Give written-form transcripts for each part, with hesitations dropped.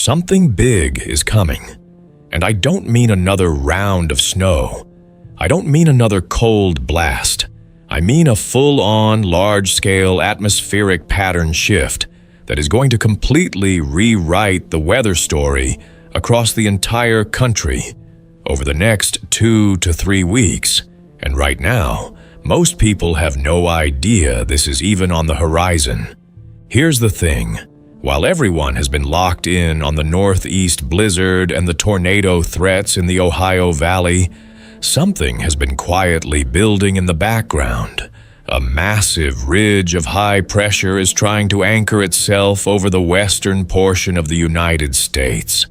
Something big is coming. And I don't mean another round of snow. I don't mean another cold blast. I mean a full-on, large-scale atmospheric pattern shift that is going to completely rewrite the weather story across the entire country over the next 2 to 3 weeks. And right now, most people have no idea this is even on the horizon. Here's the thing. While everyone has been locked in on the northeast blizzard and the tornado threats in the Ohio Valley, something has been quietly building in the background. A massive ridge of high pressure is trying to anchor itself over the western portion of the United States.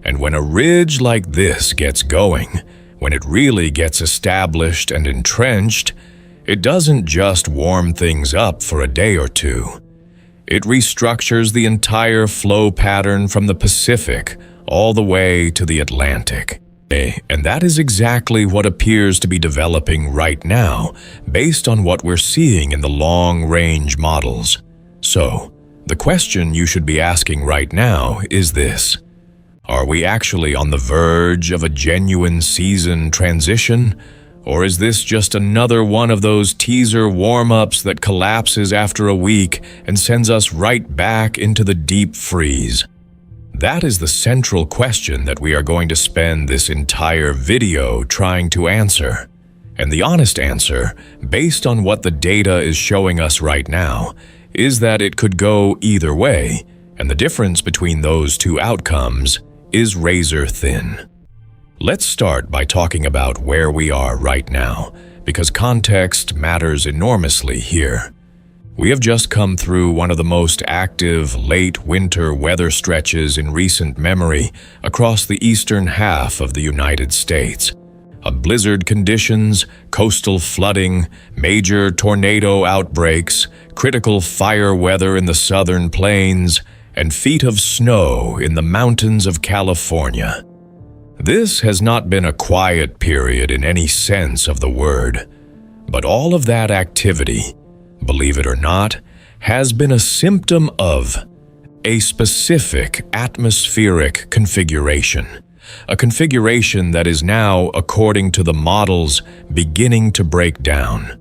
And when a ridge like this gets going, when it really gets established and entrenched, it doesn't just warm things up for a day or two. It restructures the entire flow pattern from the Pacific all the way to the Atlantic. And that is exactly what appears to be developing right now, based on what we're seeing in the long-range models. So, the question you should be asking right now is this: are we actually on the verge of a genuine season transition? Or is this just another one of those teaser warm-ups that collapses after a week and sends us right back into the deep freeze? That is the central question that we are going to spend this entire video trying to answer. And the honest answer, based on what the data is showing us right now, is that it could go either way, and the difference between those two outcomes is razor thin. Let's start by talking about where we are right now, because context matters enormously here. We have just come through one of the most active late winter weather stretches in recent memory across the eastern half of the United States. Blizzard conditions, coastal flooding, major tornado outbreaks, critical fire weather in the southern plains, and feet of snow in the mountains of California. This has not been a quiet period in any sense of the word, but all of that activity, believe it or not, has been a symptom of a specific atmospheric configuration, a configuration that is now, according to the models, beginning to break down.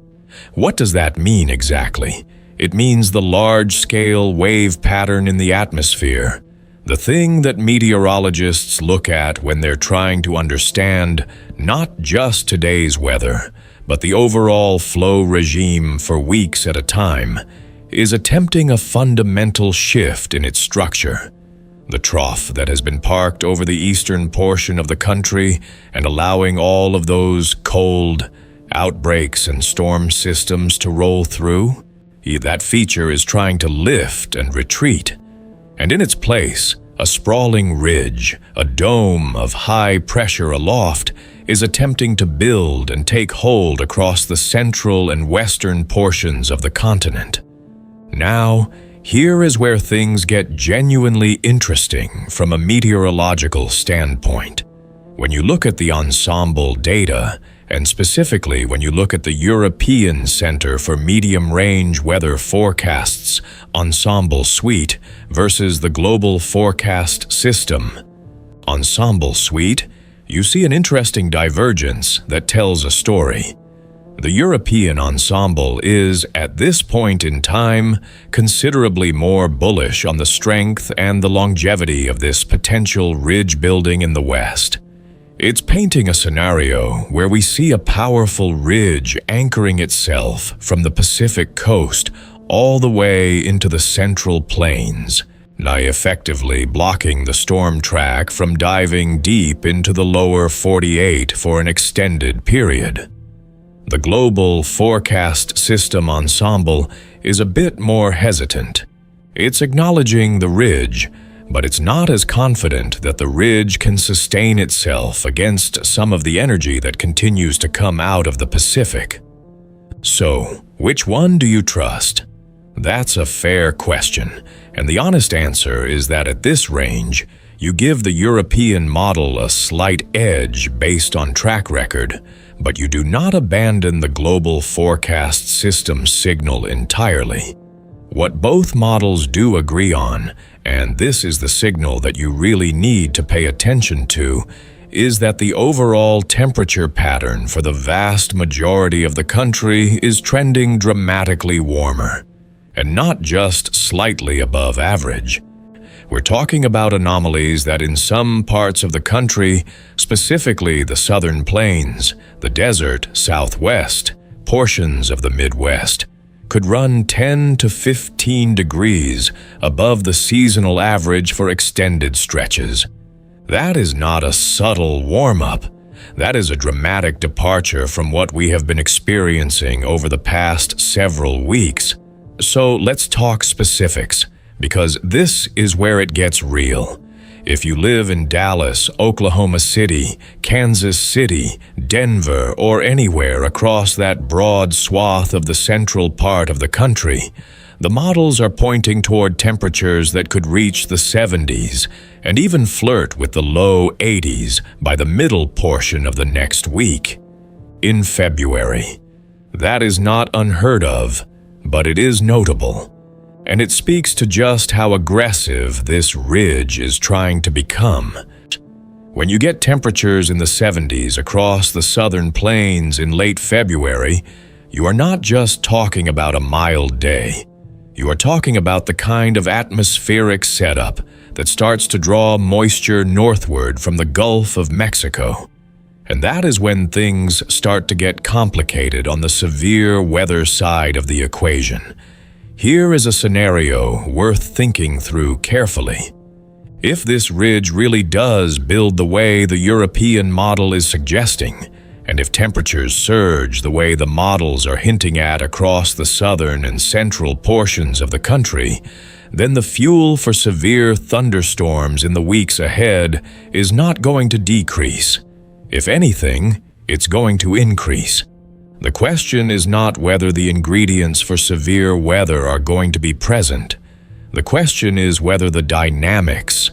What does that mean exactly? It means the large-scale wave pattern in the atmosphere, the thing that meteorologists look at when they're trying to understand not just today's weather, but the overall flow regime for weeks at a time, is attempting a fundamental shift in its structure. The trough that has been parked over the eastern portion of the country and allowing all of those cold outbreaks and storm systems to roll through, that feature is trying to lift and retreat. And in its place, a sprawling ridge, a dome of high pressure aloft, is attempting to build and take hold across the central and western portions of the continent. Now, here is where things get genuinely interesting from a meteorological standpoint. When you look at the ensemble data, and specifically when you look at the European Center for Medium-Range Weather Forecasts Ensemble Suite versus the Global Forecast System Ensemble Suite, you see an interesting divergence that tells a story. The European ensemble is, at this point in time, considerably more bullish on the strength and the longevity of this potential ridge building in the West. It's painting a scenario where we see a powerful ridge anchoring itself from the Pacific coast all the way into the central plains, effectively blocking the storm track from diving deep into the lower 48 for an extended period. The Global Forecast System Ensemble is a bit more hesitant. It's acknowledging the ridge, but it's not as confident that the ridge can sustain itself against some of the energy that continues to come out of the Pacific. So, which one do you trust? That's a fair question, and the honest answer is that at this range, you give the European model a slight edge based on track record, but you do not abandon the Global Forecast System signal entirely. What both models do agree on, and this is the signal that you really need to pay attention to, is that the overall temperature pattern for the vast majority of the country is trending dramatically warmer, and not just slightly above average. We're talking about anomalies that in some parts of the country, specifically the southern plains, the desert southwest, portions of the Midwest, could run 10 to 15 degrees above the seasonal average for extended stretches. That is not a subtle warm-up. That is a dramatic departure from what we have been experiencing over the past several weeks. So let's talk specifics, because this is where it gets real. If you live in Dallas, Oklahoma City, Kansas City, Denver, or anywhere across that broad swath of the central part of the country, the models are pointing toward temperatures that could reach the 70s and even flirt with the low 80s by the middle portion of the next week. In February. That is not unheard of, but it is notable. And it speaks to just how aggressive this ridge is trying to become. When you get temperatures in the 70s across the southern plains in late February, you are not just talking about a mild day. You are talking about the kind of atmospheric setup that starts to draw moisture northward from the Gulf of Mexico. And that is when things start to get complicated on the severe weather side of the equation. Here is a scenario worth thinking through carefully. If this ridge really does build the way the European model is suggesting, and if temperatures surge the way the models are hinting at across the southern and central portions of the country, then the fuel for severe thunderstorms in the weeks ahead is not going to decrease. If anything, it's going to increase. The question is not whether the ingredients for severe weather are going to be present. The question is whether the dynamics,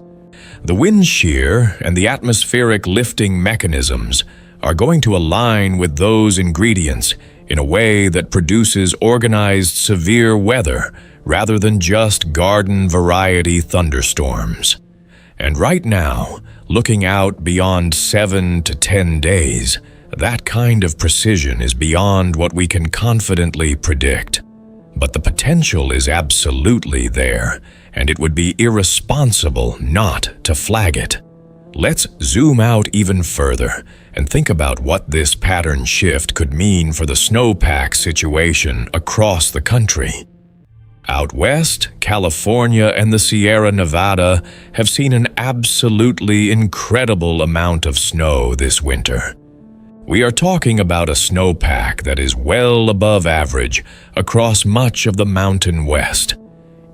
the wind shear and the atmospheric lifting mechanisms are going to align with those ingredients in a way that produces organized severe weather rather than just garden variety thunderstorms. And right now, looking out beyond 7 to 10 days, that kind of precision is beyond what we can confidently predict. But the potential is absolutely there, and it would be irresponsible not to flag it. Let's zoom out even further and think about what this pattern shift could mean for the snowpack situation across the country. Out west, California and the Sierra Nevada have seen an absolutely incredible amount of snow this winter. We are talking about a snowpack that is well above average across much of the Mountain West.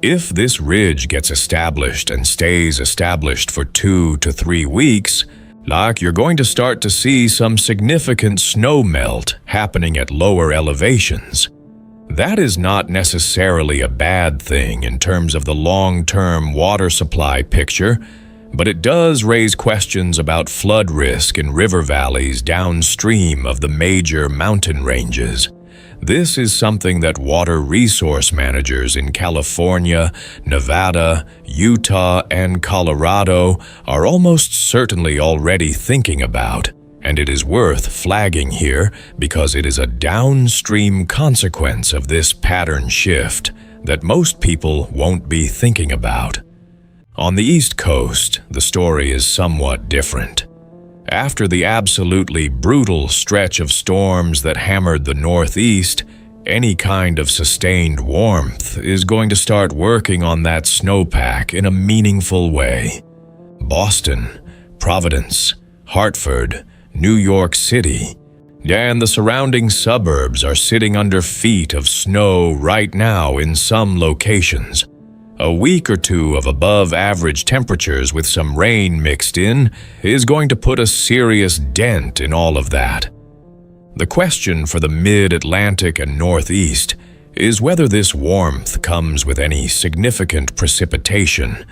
If this ridge gets established and stays established for 2 to 3 weeks, you're going to start to see some significant snowmelt happening at lower elevations. That is not necessarily a bad thing in terms of the long-term water supply picture, but it does raise questions about flood risk in river valleys downstream of the major mountain ranges. This is something that water resource managers in California, Nevada, Utah, and Colorado are almost certainly already thinking about, and it is worth flagging here because it is a downstream consequence of this pattern shift that most people won't be thinking about. On the East Coast, the story is somewhat different. After the absolutely brutal stretch of storms that hammered the Northeast, any kind of sustained warmth is going to start working on that snowpack in a meaningful way. Boston, Providence, Hartford, New York City, and the surrounding suburbs are sitting under feet of snow right now in some locations. A week or two of above-average temperatures with some rain mixed in is going to put a serious dent in all of that. The question for the mid-Atlantic and Northeast is whether this warmth comes with any significant precipitation,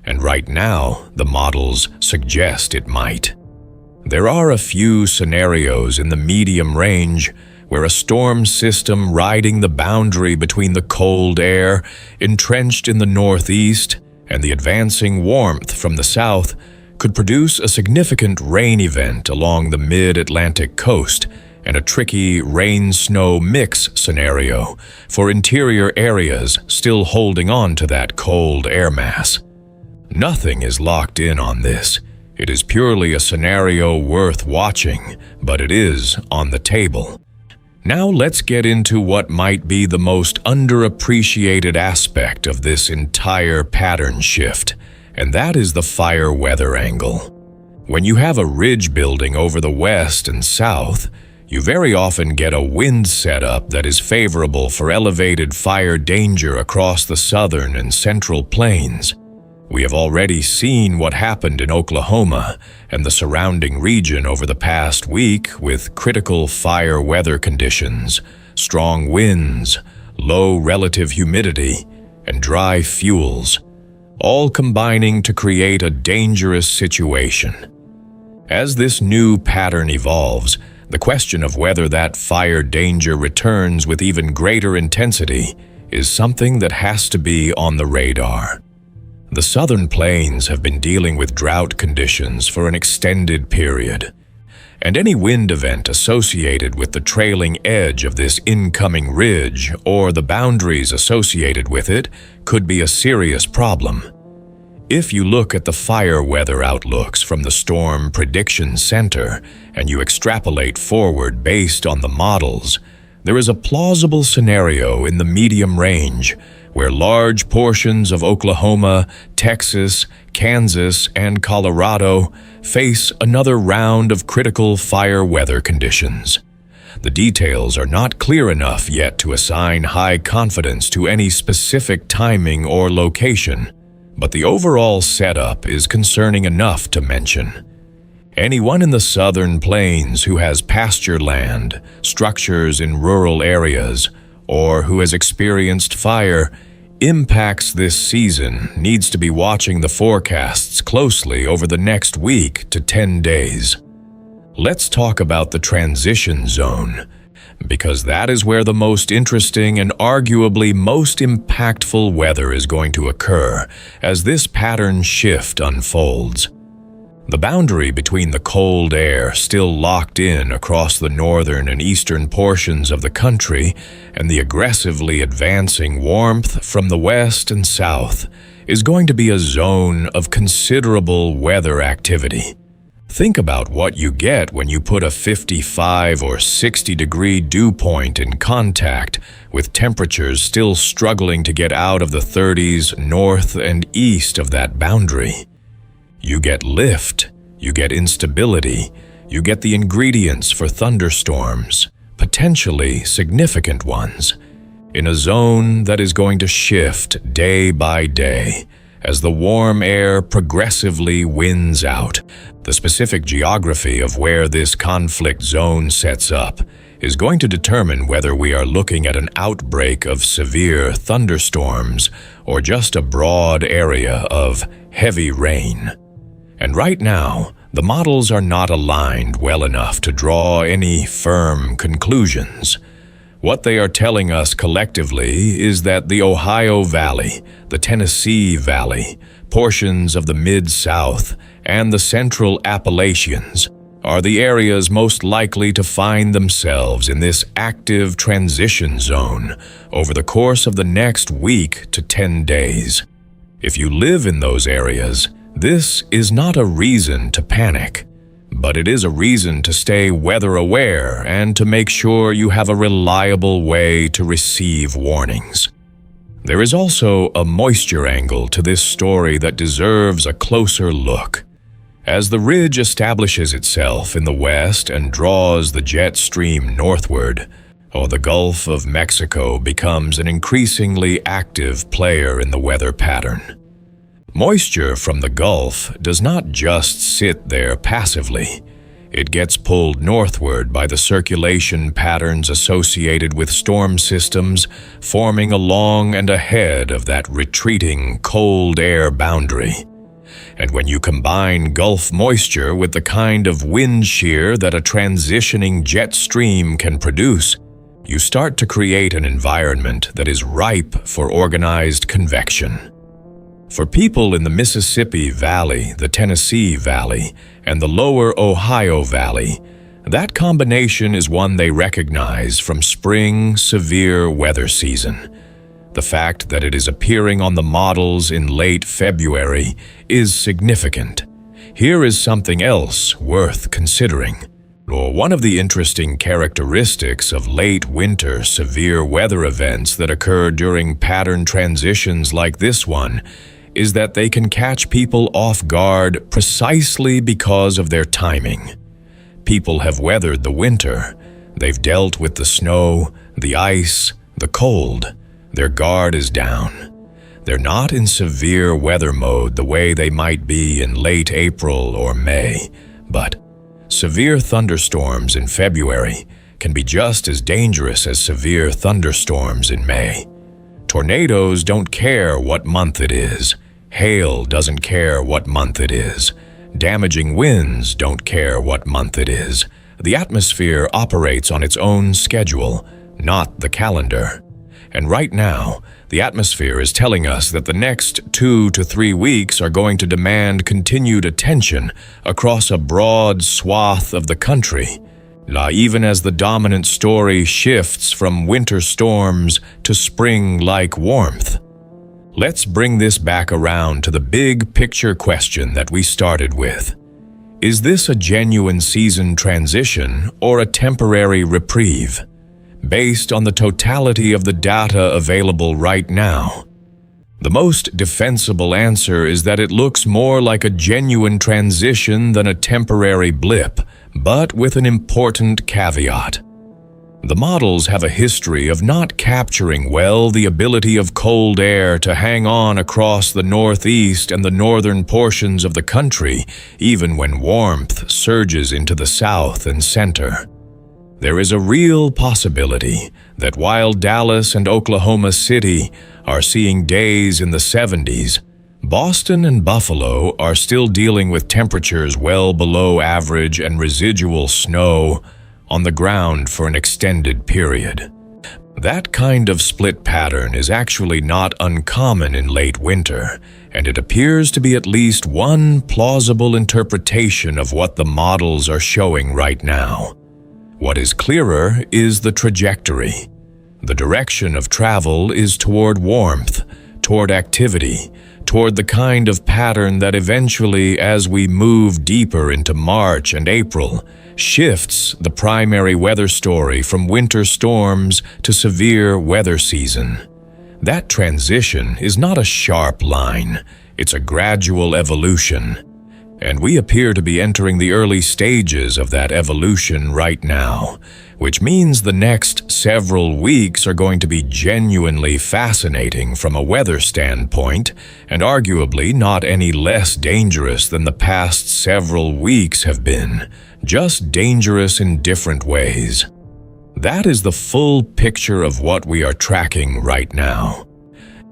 and right now the models suggest it might. There are a few scenarios in the medium range where a storm system riding the boundary between the cold air entrenched in the northeast and the advancing warmth from the south could produce a significant rain event along the mid-Atlantic coast and a tricky rain-snow mix scenario for interior areas still holding on to that cold air mass. Nothing is locked in on this. It is purely a scenario worth watching, but it is on the table. Now let's get into what might be the most underappreciated aspect of this entire pattern shift, and that is the fire weather angle. When you have a ridge building over the west and south, you very often get a wind setup that is favorable for elevated fire danger across the southern and central plains. We have already seen what happened in Oklahoma and the surrounding region over the past week with critical fire weather conditions, strong winds, low relative humidity, and dry fuels, all combining to create a dangerous situation. As this new pattern evolves, the question of whether that fire danger returns with even greater intensity is something that has to be on the radar. The southern plains have been dealing with drought conditions for an extended period, and any wind event associated with the trailing edge of this incoming ridge or the boundaries associated with it could be a serious problem. If you look at the fire weather outlooks from the Storm Prediction Center and you extrapolate forward based on the models, there is a plausible scenario in the medium range where large portions of Oklahoma, Texas, Kansas, and Colorado face another round of critical fire weather conditions. The details are not clear enough yet to assign high confidence to any specific timing or location, but the overall setup is concerning enough to mention. Anyone in the southern plains who has pasture land, structures in rural areas, or who has experienced fire impacts this season needs to be watching the forecasts closely over the next week to 10 days. Let's talk about the transition zone, because that is where the most interesting and arguably most impactful weather is going to occur as this pattern shift unfolds. The boundary between the cold air still locked in across the northern and eastern portions of the country and the aggressively advancing warmth from the west and south is going to be a zone of considerable weather activity. Think about what you get when you put a 55 or 60-degree dew point in contact with temperatures still struggling to get out of the 30s north and east of that boundary. You get lift, you get instability, you get the ingredients for thunderstorms, potentially significant ones, in a zone that is going to shift day by day as the warm air progressively wins out. The specific geography of where this conflict zone sets up is going to determine whether we are looking at an outbreak of severe thunderstorms or just a broad area of heavy rain. And right now, the models are not aligned well enough to draw any firm conclusions. What they are telling us collectively is that the Ohio Valley, the Tennessee Valley, portions of the Mid-South, and the Central Appalachians are the areas most likely to find themselves in this active transition zone over the course of the next week to 10 days. If you live in those areas, this is not a reason to panic, but it is a reason to stay weather aware and to make sure you have a reliable way to receive warnings. There is also a moisture angle to this story that deserves a closer look. As the ridge establishes itself in the west and draws the jet stream northward, the Gulf of Mexico becomes an increasingly active player in the weather pattern. Moisture from the Gulf does not just sit there passively. It gets pulled northward by the circulation patterns associated with storm systems forming along and ahead of that retreating cold air boundary. And when you combine Gulf moisture with the kind of wind shear that a transitioning jet stream can produce, You start to create an environment that is ripe for organized convection. For people in the Mississippi Valley, the Tennessee Valley, and the lower Ohio Valley, that combination is one they recognize from spring severe weather season. The fact that it is appearing on the models in late February is significant. Here is something else worth considering. One of the interesting characteristics of late winter severe weather events that occur during pattern transitions like this one is that they can catch people off guard precisely because of their timing. People have weathered the winter. They've dealt with the snow, the ice, the cold. Their guard is down. They're not in severe weather mode the way they might be in late April or May, but severe thunderstorms in February can be just as dangerous as severe thunderstorms in May. Tornadoes don't care what month it is. Hail doesn't care what month it is. Damaging winds don't care what month it is. The atmosphere operates on its own schedule, not the calendar. And right now, the atmosphere is telling us that the next 2 to 3 weeks are going to demand continued attention across a broad swath of the country. Even as the dominant story shifts from winter storms to spring-like warmth. Let's bring this back around to the big picture question that we started with. Is this a genuine season transition or a temporary reprieve? Based on the totality of the data available right now, the most defensible answer is that it looks more like a genuine transition than a temporary blip, but with an important caveat. The models have a history of not capturing well the ability of cold air to hang on across the northeast and the northern portions of the country, even when warmth surges into the south and center. There is a real possibility that while Dallas and Oklahoma City are seeing days in the 70s, Boston and Buffalo are still dealing with temperatures well below average and residual snow on the ground for an extended period. That kind of split pattern is actually not uncommon in late winter, and it appears to be at least one plausible interpretation of what the models are showing right now. What is clearer is the trajectory. The direction of travel is toward warmth, toward activity, toward the kind of pattern that eventually, as we move deeper into March and April, shifts the primary weather story from winter storms to severe weather season. That transition is not a sharp line, it's a gradual evolution. And we appear to be entering the early stages of that evolution right now, which means the next several weeks are going to be genuinely fascinating from a weather standpoint, and arguably not any less dangerous than the past several weeks have been, just dangerous in different ways. That is the full picture of what we are tracking right now.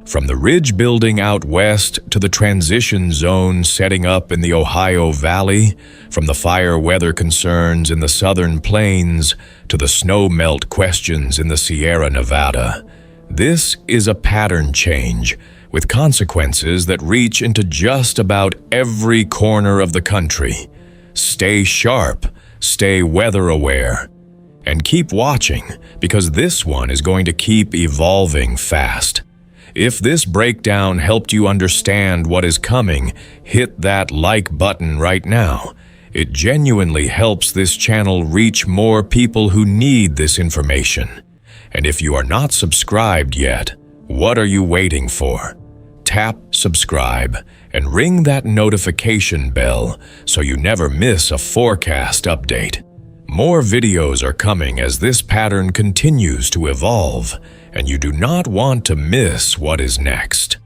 From the ridge building out west to the transition zone setting up in the Ohio Valley, from the fire weather concerns in the southern plains to the snowmelt questions in the Sierra Nevada, this is a pattern change with consequences that reach into just about every corner of the country. Stay sharp, stay weather aware, and keep watching because this one is going to keep evolving fast. If this breakdown helped you understand what is coming, hit that like button right now. It genuinely helps this channel reach more people who need this information. And if you are not subscribed yet, what are you waiting for? Tap subscribe and ring that notification bell so you never miss a forecast update. More videos are coming as this pattern continues to evolve, and you do not want to miss what is next.